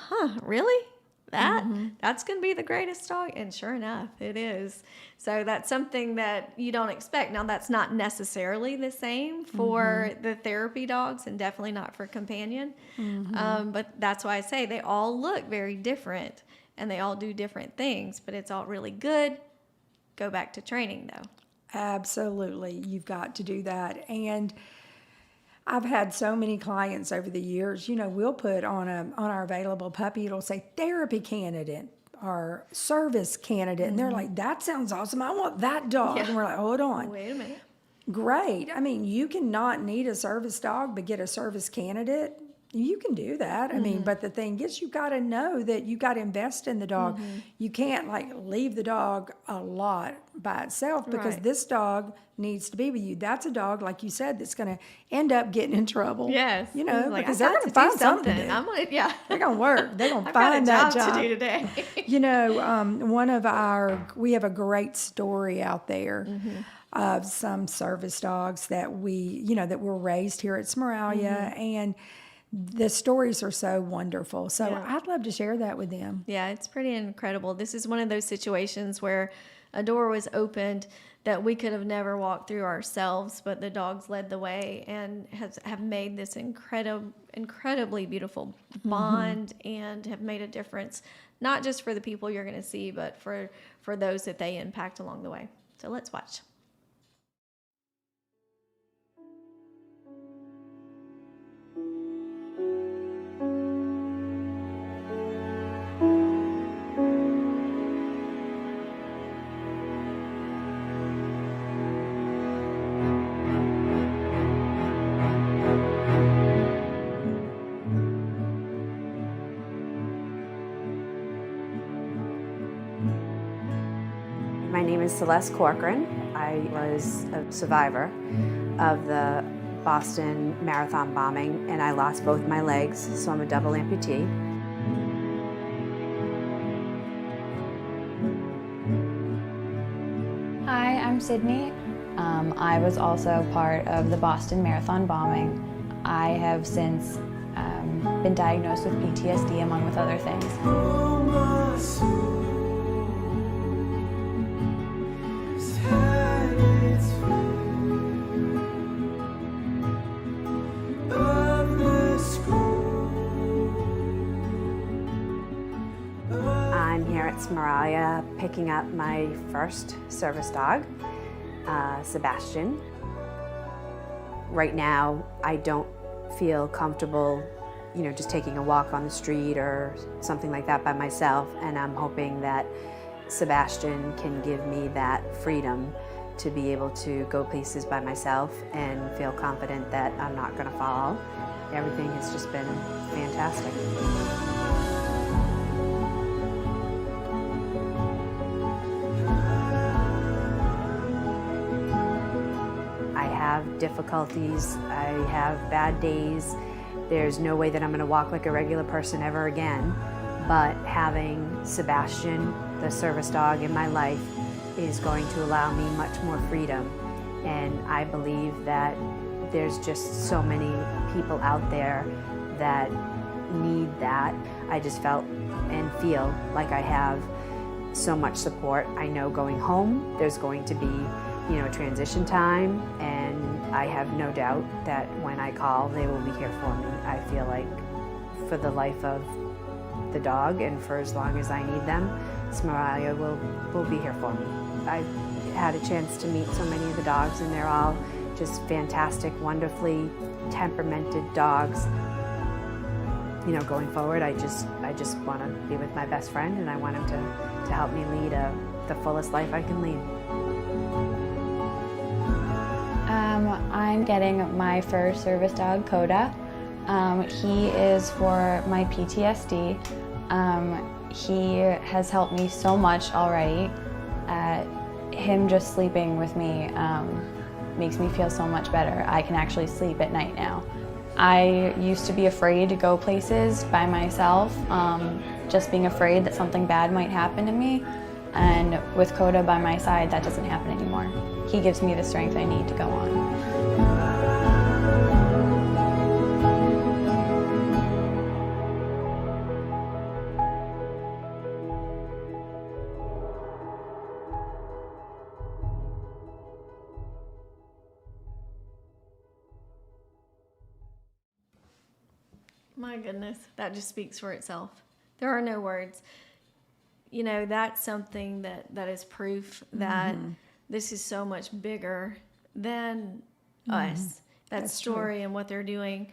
B: really? That's going to be the greatest dog. And sure enough, it is. So that's something that you don't expect. Now, that's not necessarily the same for the therapy dogs, and definitely not for companion. But that's why I say they all look very different and they all do different things, but it's all really good. Go back to training, though.
A: Absolutely. You've got to do that. And I've had so many clients over the years, we'll put on our available puppy, it'll say therapy candidate or service candidate. And they're like, that sounds awesome. I want that dog.
B: Yeah.
A: And we're like, hold on.
B: Wait a minute.
A: Great. I mean, you cannot need a service dog, but get a service candidate. You can do that. I mean, but the thing is, you got to know that you got to invest in the dog. You can't leave the dog a lot by itself, because
B: Right.
A: this dog needs to be with you. That's a dog, like you said, that's going to end up getting in trouble.
B: Yes. Like,
A: because
B: I
A: they're
B: got
A: going to
B: do
A: find something to do.
B: I'm gonna, yeah.
A: They're going to work. They're going to
B: I've got a
A: find that
B: job
A: job.
B: to do today.
A: We have a great story out there of some service dogs that that were raised here at Smeraglia, and the stories are so wonderful. So
B: Yeah.
A: I'd love to share that with them.
B: Yeah, it's pretty incredible. This is one of those situations where a door was opened that we could have never walked through ourselves, but the dogs led the way and have made this incredibly beautiful bond and have made a difference, not just for the people you're going to see, but for those that they impact along the way. So let's watch.
J: My name is Celeste Corcoran. I was a survivor of the Boston Marathon bombing, and I lost both my legs, so I'm a double amputee.
K: Hi, I'm Sydney. I was also part of the Boston Marathon bombing. I have since been diagnosed with PTSD, among with other things.
J: I'm here at Smeraglia picking up my first service dog, Sebastian. Right now, I don't feel comfortable, just taking a walk on the street or something like that by myself, and I'm hoping that Sebastian can give me that freedom to be able to go places by myself and feel confident that I'm not going to fall. Everything has just been fantastic. I have difficulties, I have bad days. There's no way that I'm going to walk like a regular person ever again, but having Sebastian, the service dog in my life, is going to allow me much more freedom. And I believe that there's just so many people out there that need that. I just felt and feel like I have so much support. I know going home, there's going to be, a transition time, and I have no doubt that when I call, they will be here for me. I feel like for the life of the dog and for as long as I need them, Smeraglia will be here for me. I've had a chance to meet so many of the dogs, and they're all just fantastic, wonderfully temperamented dogs. You know, going forward, I just want to be with my best friend, and I want him to help me lead the fullest life I can lead.
K: I'm getting my fur service dog, Coda. He is for my PTSD. He has helped me so much already. Him just sleeping with me makes me feel so much better. I can actually sleep at night now. I used to be afraid to go places by myself, just being afraid that something bad might happen to me. And with Coda by my side, that doesn't happen anymore. He gives me the strength I need to go on.
B: My goodness, that just speaks for itself. There are no words. You know, that's something that is proof that this is so much bigger than us. That story and what they're doing,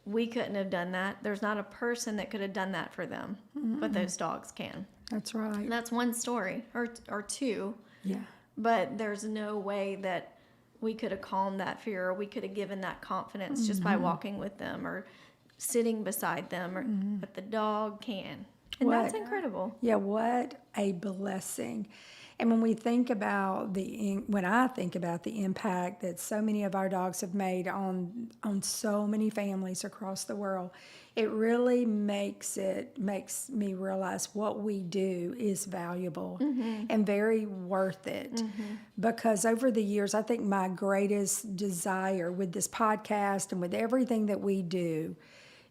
B: we couldn't have done that. There's not a person that could have done that for them, but those dogs can.
A: That's right.
B: And that's one story or two.
A: Yeah.
B: But there's no way that we could have calmed that fear, or we could have given that confidence just by walking with them or sitting beside them, but the dog can. And that's incredible.
A: Yeah, what a blessing. And when we think about when I think about the impact that so many of our dogs have made on so many families across the world, it really makes me realize what we do is valuable and very worth it. Because over the years, I think my greatest desire with this podcast and with everything that we do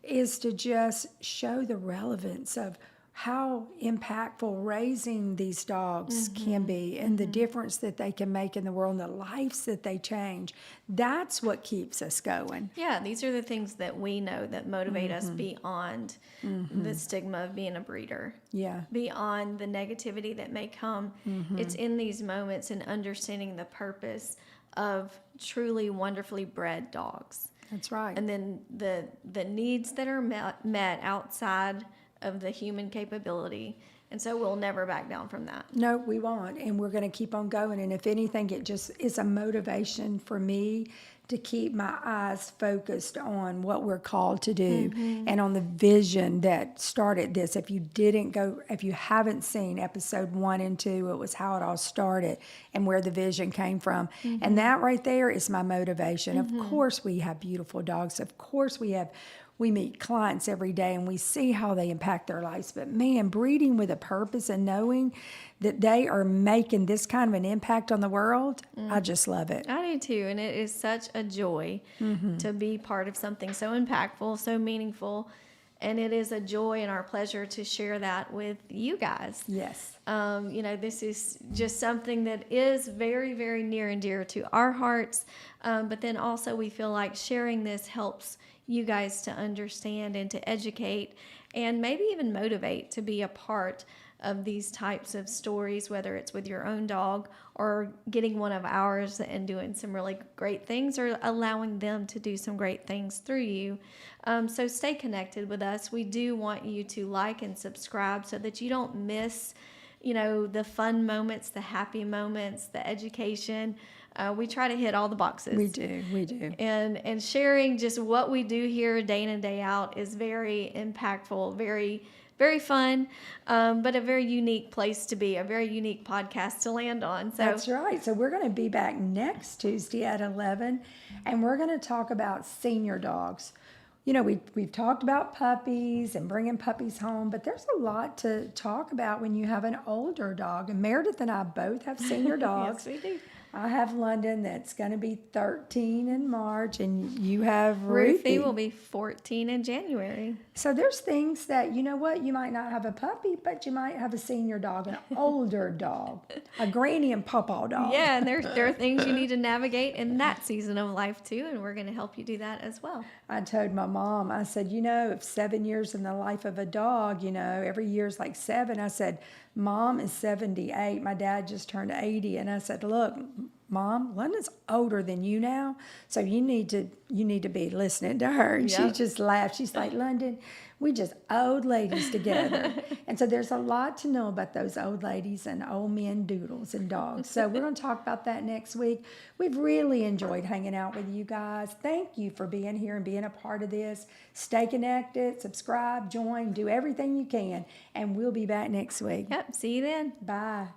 A: is to just show the relevance of how impactful raising these dogs can be and the difference that they can make in the world and the lives that they change. That's what keeps us going.
B: Yeah, these are the things that we know that motivate us beyond the stigma of being a breeder.
A: Yeah.
B: Beyond the negativity that may come. It's in these moments and understanding the purpose of truly wonderfully bred dogs.
A: That's right.
B: And then the needs that are met outside of the human capability. And so we'll never back down from that.
A: No, we won't. And we're going to keep on going. And if anything, it just is a motivation for me to keep my eyes focused on what we're called to do and on the vision that started this. If you haven't seen episode 1 and 2, it was how it all started and where the vision came from. And that right there is my motivation. Of course we have beautiful dogs. Of course we meet clients every day and we see how they impact their lives. But man, breeding with a purpose and knowing that they are making this kind of an impact on the world, I just love it.
B: I do too. And it is such a joy to be part of something so impactful, so meaningful. And it is a joy and our pleasure to share that with you guys.
A: Yes.
B: This is just something that is very, very near and dear to our hearts. But then also we feel like sharing this helps you guys to understand and to educate and maybe even motivate to be a part of these types of stories, whether it's with your own dog or getting one of ours and doing some really great things or allowing them to do some great things through you. So stay connected with us. We do want you to like and subscribe so that you don't miss, the fun moments, the happy moments, the education. We try to hit all the boxes.
A: We do.
B: And sharing just what we do here day in and day out is very impactful, very, very fun, but a very unique place to be, a very unique podcast to land on. So
A: that's right. So we're going to be back next Tuesday at 11, and we're going to talk about senior dogs. We've talked about puppies and bringing puppies home, but there's a lot to talk about when you have an older dog. And Meredith and I both have senior dogs.
B: Yes, we do.
A: I have London that's going to be 13 in March, and you have
B: Ruthie will be 14 in January.
A: So there's things that, you know what, you might not have a puppy, but you might have a senior dog, an older dog, a granny and pawpaw dog.
B: Yeah, and there are things you need to navigate in that season of life too, and we're going to help you do that as well.
A: I told my mom, I said, you know, if 7 years in the life of a dog, you know, every year's like 7. I said, Mom is 78. My dad just turned 80. And I said, look, Mom, London's older than you now, so you need to be listening to her. And she just laughed. She's like, London, we just old ladies together. And so there's a lot to know about those old ladies and old men doodles and dogs. So we're going to talk about that next week. We've really enjoyed hanging out with you guys. Thank you for being here and being a part of this. Stay connected, subscribe, join, do everything you can, and we'll be back next week.
B: Yep, see you then.
A: Bye.